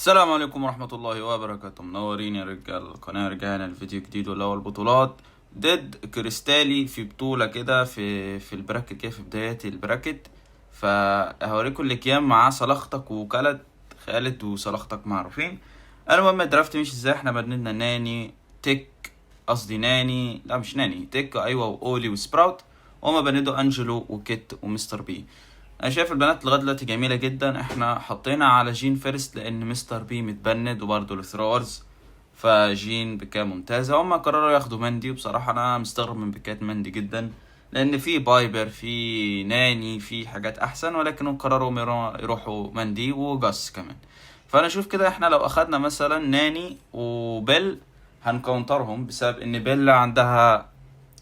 السلام عليكم ورحمة الله وبركاته. منورين يا رجال القناة. رجعنا الفيديو جديد واللي هو البطولات ضد كريستالي في بطولة كده في البراكت كده في بداية البراكت. فهوريكم الكيام مع صلاختك وكالت خالد وصلاختك معروفين. المهم الدرافت مش ازاي. احنا بنينا ناني تيك، قصدي ناني، لا مش ناني تيك، ايوه، واولي وسبراوت، وهما بندو انجلو وكيت ومستر بي. انا شايف البنات لغايه دلوقتي جميله جدا. احنا حطينا على جين فيرست لان مستر بي متبند وبرضه الثرورز، فجين بكايه ممتازه. هما قرروا ياخدوا مندي، وبصراحه انا مستغرب من بكايه مندي جدا لان في بايبر، في ناني، في حاجات احسن، ولكن قرروا يروحوا مندي وجاس كمان. فانا اشوف كده احنا لو اخدنا مثلا ناني وبيل هنكونترهم، بسبب ان بيل عندها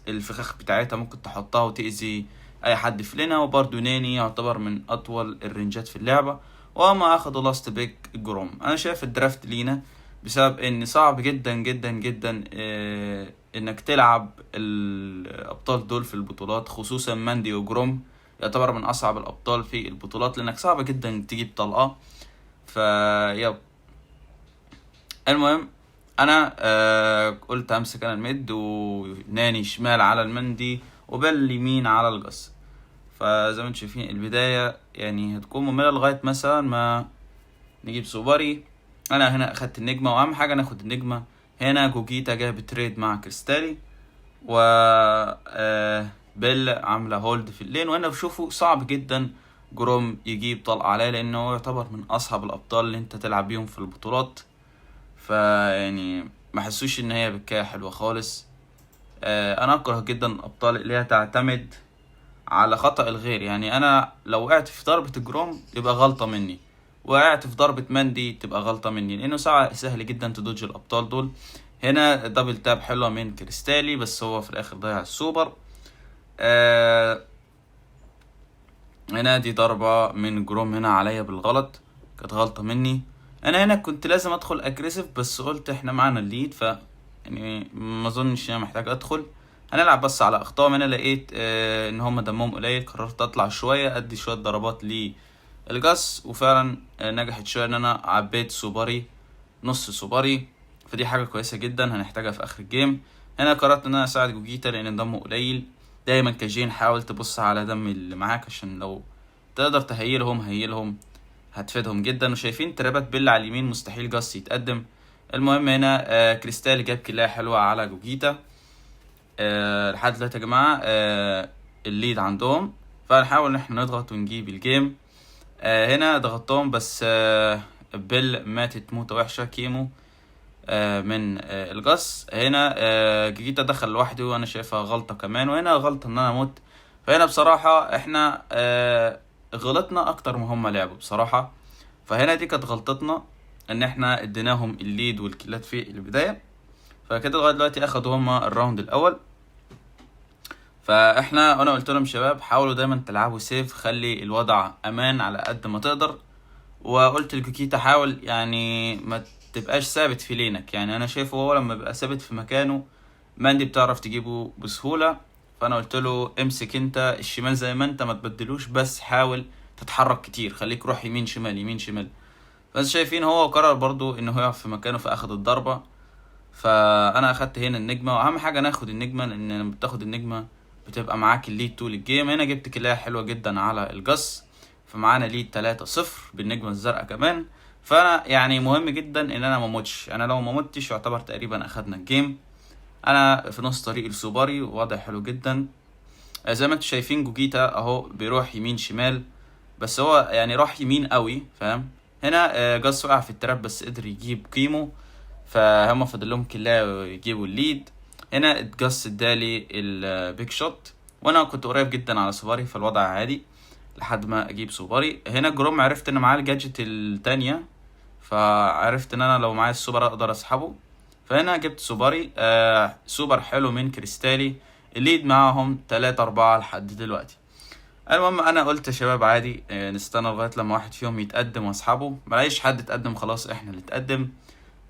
الفخاخ بتاعتها ممكن تحطها وتأذي اي حد في لنا، وبرضه ناني يعتبر من اطول الرنجات في اللعبة. وما اخدوا لاست بيك جروم. انا شايف الدرافت لينا بسبب ان صعب جدا جدا جدا انك تلعب الابطال دول في البطولات، خصوصا ماندي وجروم يعتبر من اصعب الابطال في البطولات لانك صعب جدا تجيب طلقة. يب المهم انا قلت امسك انا الميد وناني شمال على المندي وبل يمين على القص. فزي ما انتم شايفين البداية يعني هتكون مملة لغاية مثلا ما نجيب سوبري. انا هنا اخدت النجمة، واهم حاجة ناخد النجمة. هنا جوجيتا جايب تريد مع كريستالي، و بيل عاملة هولد في اللين. وهنا بشوفوا صعب جدا جروم يجيب طلقة عليه لانه يعتبر من اصعب الابطال اللي انت تلعب بيهم في البطولات. فيعني ما حسوش ان هي بكاية حلوة خالص. انا اكره جدا الابطال اللي هي تعتمد على خطأ الغير. يعني انا لو وقعت في ضربة الجروم يبقى غلطة مني، وقعت في ضربة مندي تبقى غلطة مني، لانه سهل جدا تدوج الابطال دول. هنا دبل تاب حلوة من كريستالي، بس هو في الاخر ضيع السوبر. هنا دي ضربة من جروم هنا عليا بالغلط، كانت غلطة مني. انا هنا كنت لازم ادخل اجريسيف، بس قلت احنا معانا الليد، يعني ما اظنش انا محتاج ادخل. هنلعب بس على اخطاء. انا لقيت ان هم دمهم قليل، قررت اطلع شويه ادي شويه ضربات للجاس، وفعلا نجحت شويه ان انا عبيت سوبري، نص سوبري. فدي حاجه كويسه جدا هنحتاجها في اخر الجيم. هنا قررت ان انا اساعد جوجيتا لان دمه قليل. دايما كجين حاول تبص على دم اللي معاك عشان لو تقدر هيلهم هتفيدهم جدا. وشايفين ترابات بيل على اليمين، مستحيل جاس يتقدم. المهم هنا كريستال جاب كلاية حلوة على جوجيتا. لحد دلوقتي يا جماعة الليد عندهم، فنحاول ان احنا نضغط ونجيب الجيم. هنا ضغطتهم، بس بيل ماتت موتة وحشة كيمو من الجاس. هنا جوجيتا دخل لوحده وانا شايفها غلطة كمان، وهنا غلطة ان انا اموت. فهنا بصراحة احنا غلطنا اكتر ما هم لعبوا بصراحة. فهنا دي كانت غلطتنا ان احنا اديناهم الليد والكيلات في البداية. فكده لغاية دلوقتي اخدوا هما الراوند الاول. انا قلت لهم شباب حاولوا دايما تلعبوا سيف، خلي الوضع امان على قد ما تقدر. وقلت لكوكيتا حاول يعني ما تبقاش ثابت في لينك. يعني انا شايفه هو لما بيبقى ثابت في مكانه ماندي بتعرف تجيبه بسهولة. فانا قلت له امسك انت الشمال زي ما انت، ما تبدلوش، بس حاول تتحرك كتير، خليك روح يمين شمال يمين شمال. بس شايفين هو قرر برضو انه يقف في مكانه فاخد الضربة. فانا اخدت هنا النجمة، واهم حاجة ناخد النجمة لان لما بتاخد النجمة بتبقى معاك الليد طول الجيم. هنا جبت كلاية حلوة جدا على الجس، فمعانا ليد 3-0 بالنجمة الزرقاء كمان. فانا يعني مهم جدا ان انا مموتش. انا لو مموتش يعتبر تقريبا اخدنا الجيم. انا في نص طريق السوبري، ووضع حلو جدا. زي ما انتم شايفين جوجيتا اهو بيروح يمين شمال، بس هو يعني راح يمين قوي، فاهم. هنا جاس وقع في التراب بس قدر يجيب كيمو، فهم فاضل لهم كلها يجيبوا الليد. هنا جاس ادالي البيك شوت، وانا كنت قريب جدا على سوبري، فالوضع عادي لحد ما اجيب سوبري. هنا جروم عرفت ان معاه الجادجت التانية، فعرفت ان انا لو معايا السوبر اقدر اسحبه. فهنا جبت سوبري سوبر حلو من كريستالي. الليد معاهم 3-4 لحد دلوقتي. المهم انا قلت يا شباب عادي نستنى لغايه لما واحد فيهم يتقدم واسحبه. ملاقيش حد اتقدم، خلاص احنا اللي اتقدم.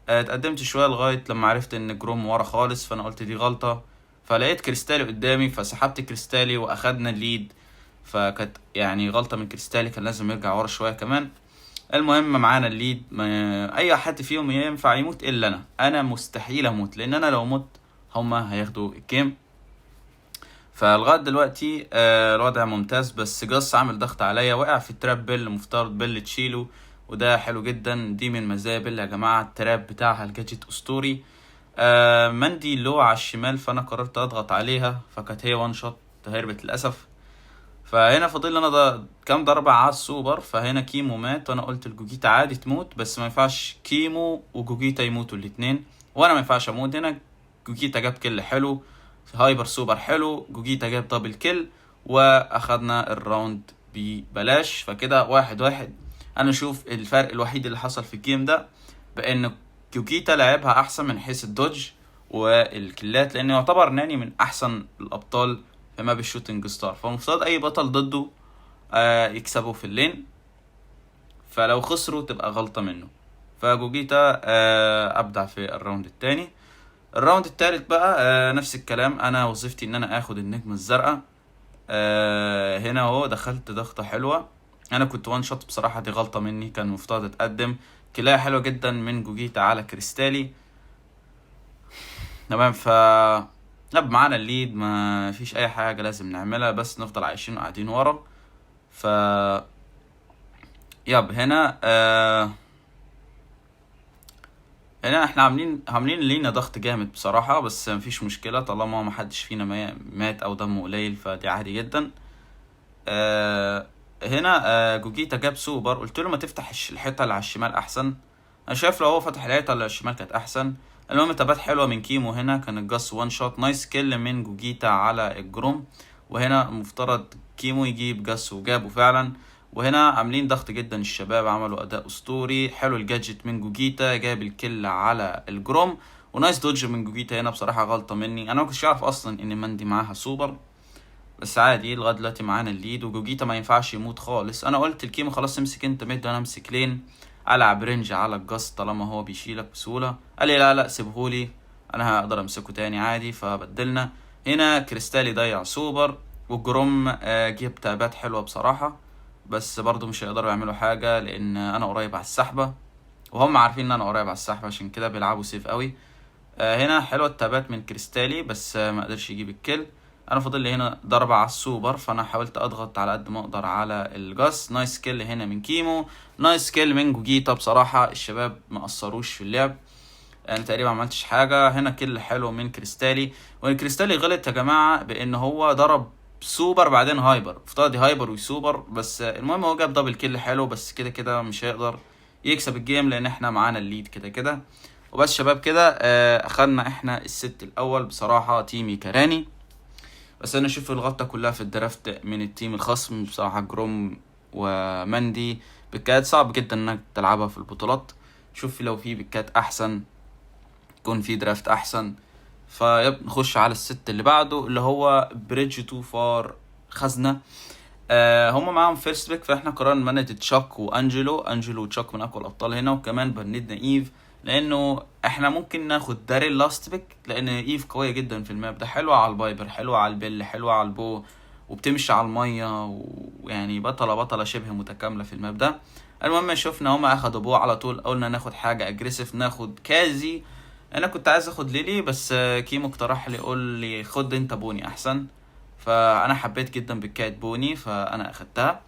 اتقدمت شويه لغايه لما عرفت ان جروم ورا خالص، فانا قلت دي غلطه. فلقيت كريستالي قدامي فسحبت كريستالي واخدنا الليد. فكانت يعني غلطه من كريستالي، كان لازم يرجع ورا شويه كمان. المهم معانا الليد، اي حد فيهم ينفع يموت الا انا مستحيل اموت، لان انا لو مت هما هياخدوا الجيم. فلغايه دلوقتي الوضع ممتاز، بس جاس عامل ضغط عليا، وقع في التراب بيل، مفترض بيل تشيله، وده حلو جدا. دي من مزايا بيل يا جماعه، التراب بتاعها الجاجيت اسطوري. مندي لو على الشمال، فانا قررت اضغط عليها، فكانت هي وان شوت، هربت للاسف. فهنا فاضل لنا كام ضربة على السوبر. فهنا كيمو مات، وانا قلت الجوجيتا عادي تموت، بس ما ينفعش كيمو وجوجيتا يموتوا الاتنين، وانا ما ينفعش اموت. هنا جوجيتا جاب كل حلو، في هايبر سوبر حلو، جوجيتا جاب دبل كيل، واخدنا الراوند ببلاش. فكده 1-1. انا اشوف الفرق الوحيد اللي حصل في الجيم ده بان جوجيتا لعبها احسن من حيث الدوج والكلات، لان يعتبر ناني من احسن الابطال في ماب الشوتنج ستار، فالمفترض اي بطل ضده يكسبوا في اللين، فلو خسروا تبقى غلطة منه. فجوجيتا ابدع في الراوند التاني. الراوند التالت بقى نفس الكلام، انا وظيفتي ان انا اخد النجمة الزرقاء. هنا اهو دخلت ضغطة حلوة، انا كنت وان شوت بصراحة، دي غلطة مني، كان المفترض اتقدم. كلاية حلوة جدا من جوجيتا على كريستالي. تمام. نب معانا الليد، ما فيش اي حاجة لازم نعملها، بس نفضل عايشين وقاعدين ورا. ف هنا هنا احنا عاملين لينا ضغط جامد بصراحة، بس مفيش مشكلة طالما ما حدش فينا مات او دمه قليل، فدي عادي جدا. هنا جوجيتا جاب سوبر، قلت له ما تفتح الحيطة اللي على الشمال احسن. انا شايف لو هو فتح الحيطة اللي على الشمال كانت احسن. المهم تبات حلوة من كيمو، هنا كان الجاس وان شوت، نايس كيل من جوجيتا على الجروم. وهنا المفترض كيمو يجيب جاس، وجابه فعلا. وهنا عاملين ضغط جدا الشباب، عملوا اداء اسطوري حلو. الجادجت من جوجيتا جاب الكل على الجروم، ونايس دوج من جوجيتا. هنا بصراحة غلطة مني، انا ما كنتش اعرف اصلا ان مندي معاها سوبر، بس عادي لغايه دلوقتي معانا الليد. وجوجيتا ما ينفعش يموت خالص، انا قلت الكيمو خلاص امسك انت ميد وانا امسك لين، العب رينج على الجاس طالما هو بيشيلك بسهوله. قال لي لا سيبهولي، انا هقدر امسكه تاني عادي. فبدلنا. هنا كريستالي ضيع سوبر، والجروم جيب تابات حلوه بصراحه، بس برضو مش هيقدروا يعملوا حاجه لان انا قريب على السحبه، وهم عارفين ان انا قريب على السحبه، عشان كده بيلعبوا سيف قوي. هنا حلوه التابات من كريستالي، بس ما قدرش يجيب الكل. انا فاضل لي هنا ضربة على السوبر، فانا حاولت اضغط على قد ما اقدر على الجاس. نايس كيل هنا من كيمو، نايس كيل من جوجيتا. بصراحة الشباب ما قصروش في اللعب، انا تقريبا ما عملتش حاجة. هنا كيل حلو من كريستالي، والكريستالي غلط يا جماعة بان هو ضرب سوبر بعدين هايبر، افترض هايبر وسوبر، بس المهم هو جاب دبل كيل حلو، بس كده كده مش هيقدر يكسب الجيم لان احنا معانا الليد كده كده. وبس شباب كده اخدنا احنا الست الاول. بصراحة تيمي كراني، بس انا اشوف الغلطة كلها في الدرافت من التيم الخصم. بصراحة جروم ومندي بيكات صعب جدا انك تلعبها في البطولات. شوف لو في بيكات احسن يكون في درافت احسن. نخش على الست اللي بعده اللي هو بريدج تو فار خزنة. هما معاهم فيرست بيك، فاحنا قررنا نمند تشاك انجلو وتشاك من اقوى الابطال هنا، وكمان بندنا ايف، لانه احنا ممكن ناخد داريل لاست بيك، لان ايف قويه جدا في الماب ده، حلوه على البايبر، حلوه على البيل، حلوه على البو، وبتمشي على الميه، ويعني بطله شبه متكامله في الماب ده. المهم شفنا هما اخدوا بو على طول، قلنا ناخد حاجه اجريسيف، ناخد كازي. انا كنت عايز اخد ليلي، بس كيمو اقترح لي، قول لي خد انت بوني احسن، فانا حبيت جدا بكايت بوني فانا اخدتها.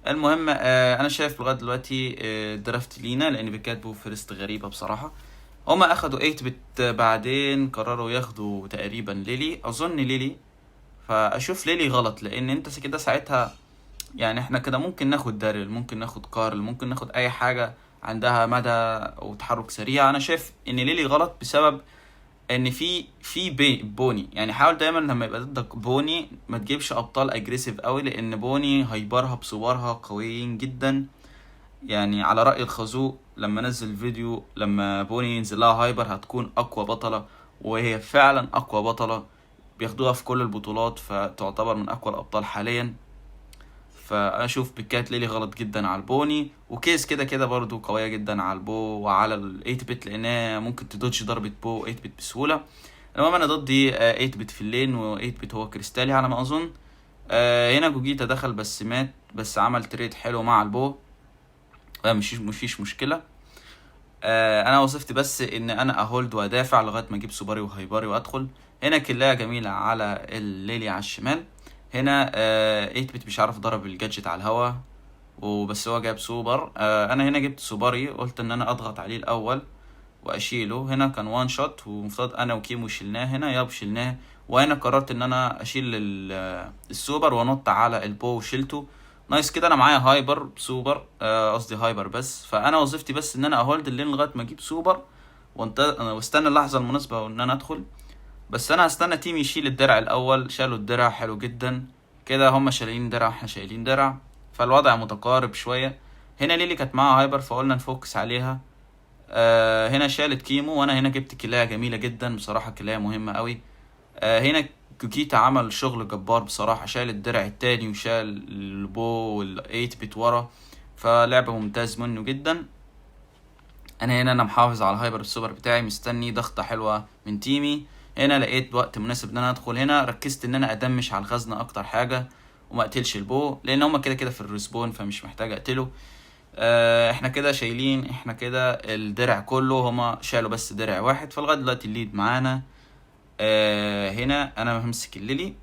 المهم انا شايف لغايه دلوقتي درافت لينا، لان بكات بو فيرست غريبه بصراحه. هما اخدوا 8 بت، بعدين قرروا ياخدوا تقريبا ليلي، اظن ليلي. فاشوف ليلي غلط، لان انت كده ساعتها يعني احنا كده ممكن ناخد داريل، ممكن ناخد كارل، ممكن ناخد اي حاجه عندها مدى وتحرك سريع. انا شايف ان ليلي غلط بسبب ان في بوني. يعني حاول دايما لما يبقى ضدك بوني ما تجيبش ابطال اجريسيف قوي، لان بوني هيبرها بصورها قويين جدا. يعني على رأي الخازوق لما نزل فيديو، لما بوني ينزل لها هايبر هتكون اقوى بطلة، وهي فعلا اقوى بطلة، بياخدوها في كل البطولات، فتعتبر من اقوى الابطال حاليا. فانا اشوف بيكات ليلي غلط جدا على البوني، وكيس كده كده برضو قوية جدا على البو وعلى ال 8 بت، لانها ممكن تدوج ضربة بو 8 بت بسهولة. المهم انا ضدي 8 بت في اللين، و 8 بت هو كريستالي على ما اظن. هنا جوجيتا دخل بس مات، بس عمل تريد حلو مع البو. مفيش مشكله. انا وظيفتي بس ان انا اهولد وادافع لغايه ما اجيب سوبري وهايبري وادخل. هنا كلاية جميلة على الليلي على الشمال. هنا 8 بت مش عارف ضرب الجادجت على الهوا وبس هو جاب سوبر. انا هنا جبت سوبري، قلت ان انا اضغط عليه الاول واشيله. هنا كان وان شوت ومفترض انا وكيمو شلناه، هنا ياب شلناه. وهنا قررت ان انا اشيل السوبر وانط على البو وشيلته. نايس كده، انا معايا هايبر سوبر، قصدي هايبر بس. فانا وظيفتي بس ان انا اهولد اللين لغايه ما اجيب سوبر واستنى اللحظه المناسبه وان انا ادخل. بس انا هستنى تيم يشيل الدرع الاول. شالوا الدرع حلو جدا كده، هما شايلين درع احنا شايلين درع، فالوضع متقارب شويه. هنا ليلي كانت معاها هايبر فقلنا نفوكس عليها. هنا شالت كيمو وانا هنا جبت كلاية جميلة جدا بصراحة، كلاية مهمة قوي. هنا كوكيتا عمل شغل جبار بصراحة، شال الدرع التاني وشال البو والايت بت ورا، فلعبة ممتاز منه جدا. انا محافظ على الهايبر السوبر بتاعي، مستني ضغطة حلوة من تيمي. هنا لقيت وقت مناسب ان انا ادخل. هنا ركزت ان انا ادمش على الخزنة اكتر حاجة وما اقتلش البو، لان هما كده كده في الريسبون فمش محتاج اقتله. احنا كده شايلين، احنا كده الدرع كله، هما شالوا بس درع واحد. فلغايه دلوقتي الليد معانا. هنا انا همسك الليلي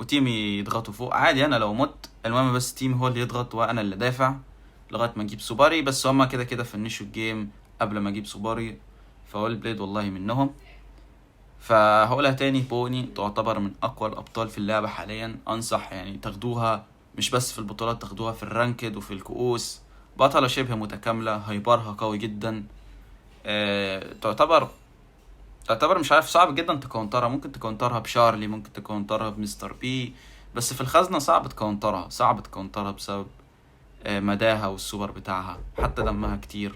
وتيمي يضغطوا فوق عادي، انا لو مت المهم بس تيمي هو اللي يضغط وانا اللي دافع لغايه ما اجيب سوباري. بس هما كده كده فنشوا الجيم قبل ما اجيب سوباري، فهول بليد والله منهم. فهقولها تاني، بوني تعتبر من اقوى الابطال في اللعبه حاليا. انصح يعني تاخدوها مش بس في البطولات، تاخدوها في الرانكد وفي الكؤوس. بطلة شبه متكاملة، هايبرها قوي جدا. تعتبر مش عارف، صعب جدا تكونترها. ممكن تكونترها بشارلي، ممكن تكونترها بمستر بي، بس في الخزنة صعب تكونترها بسبب مداها والسوبر بتاعها، حتى دمها كتير.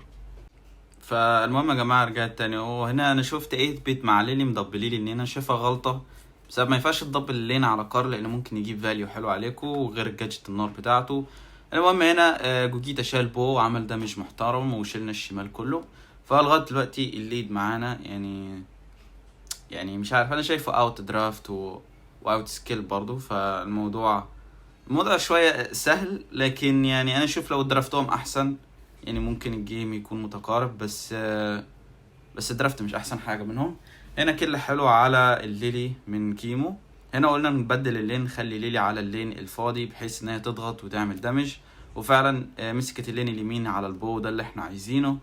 فالمهم يا جماعة رجعت تاني، وهنا انا شفت 8 بيت مع ليلي مدبليلي، ان انا شايفها غلطة بسبب ما ينفعش تدبل اللينا على كار لان ممكن يجيب فاليو حلو عليكم وغير الجادجت النار بتاعته. المهم هنا جوجيتا شال بو وعمل دامج محترم وشلنا الشمال كله. فلغاية دلوقتي الليد معانا يعني مش عارف، انا شايفه اوت درافت واوت سكيل برضو. الموضوع شوية سهل، لكن يعني انا اشوف لو درافتهم احسن يعني ممكن الجيم يكون متقارب. بس الدرافت مش احسن حاجة منهم. هنا كل حلو على الليلي من كيمو. هنا قلنا نبدل اللين، نخلي ليلي على اللين الفاضي بحيث انها تضغط وتعمل دامج. وفعلا مسكت اللين اليمين على البو، ده اللي احنا عايزينه.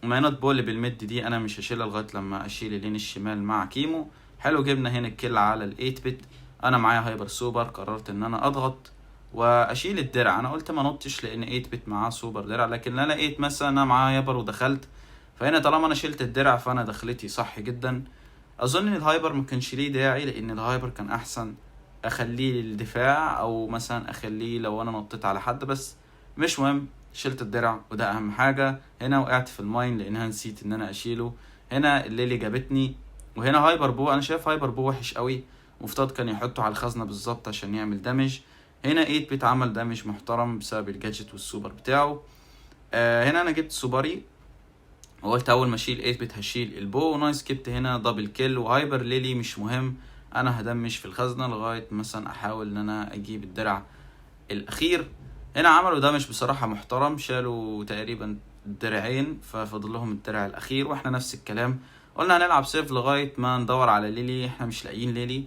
ماينات بو اللي بالمد دي انا مش هشيلها لغايه لما اشيل اللين الشمال مع كيمو. حلو، جبنا هنا الكل على ال8 بت. انا معايا هايبر سوبر، قررت ان انا اضغط واشيل الدرع. انا قلت ما نطش لان 8 بت معاه سوبر درع، لكن انا لقيت مثلا انا معايا هايبر ودخلت. فهنا طالما انا شلت الدرع فانا دخلتي صح جدا. اظن ان الهايبر ما كانش ليه داعي، لان الهايبر كان احسن اخليه للدفاع او مثلا اخليه لو انا نطيت على حد، بس مش مهم. شلت الدرع وده اهم حاجة. هنا وقعت في الماين لانها نسيت ان انا اشيله. هنا الليلي جابتني. وهنا هايبر بو، انا شايف هايبر بو وحش قوي، مفترض كان يحطه على الخزنة بالظبط عشان يعمل دامج. هنا 8 بت عمل دامج محترم بسبب الجادجت والسوبر بتاعه. هنا انا جبت سوبري وقلت اول ما اشيل 8 بت هشيل البو. نايس، جبت هنا دبل كيل. وهايبر ليلي مش مهم، انا هدمج في الخزنة لغاية مثلا احاول ان انا اجيب الدرع الاخير. هنا عملوا دامج بصراحة محترم، شالوا تقريبا درعين ففضل لهم الدرع الاخير. واحنا نفس الكلام قلنا هنلعب سيف لغاية ما ندور على ليلي، احنا مش لاقيين ليلي.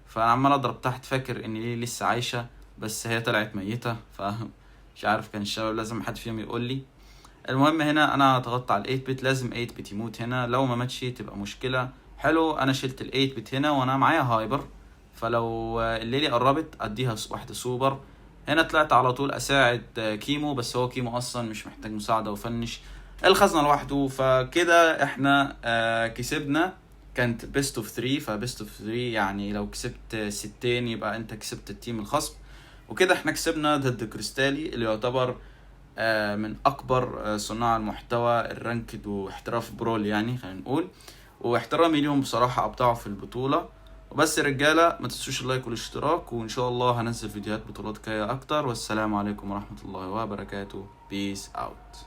فانا عمال اضرب تحت فاكر ان ليلي لسه عايشة، بس هي طلعت ميتة. مش عارف، كان الشباب لازم حد فيهم يقول لي. المهم هنا انا ضغطت على ال8 بت، لازم 8 بت يموت هنا، لو ما ماتش تبقى مشكلة. حلو، انا شلت ال8 بت هنا وانا معايا هايبر، فلو الليلي قربت اديها واحدة سوبر. هنا طلعت على طول اساعد كيمو، بس هو كيمو اصلا مش محتاج مساعدة وفنش الخزنة لوحده. فكده احنا كسبنا. كانت بيست اوف 3، فبيست اوف 3 يعني لو كسبت 6 يبقى انت كسبت التيم الخصم. وكده احنا كسبنا ضد كريستالي اللي يعتبر من اكبر صناع المحتوى الرانكد واحتراف برول، يعني خلينا نقول. واحترامي ليهم بصراحة ابدعوا في البطولة. وبس يا رجالة، ما تنسوش اللايك والاشتراك، وان شاء الله هنزل فيديوهات بطولات جاية اكتر. والسلام عليكم ورحمة الله وبركاته. بيس اوت.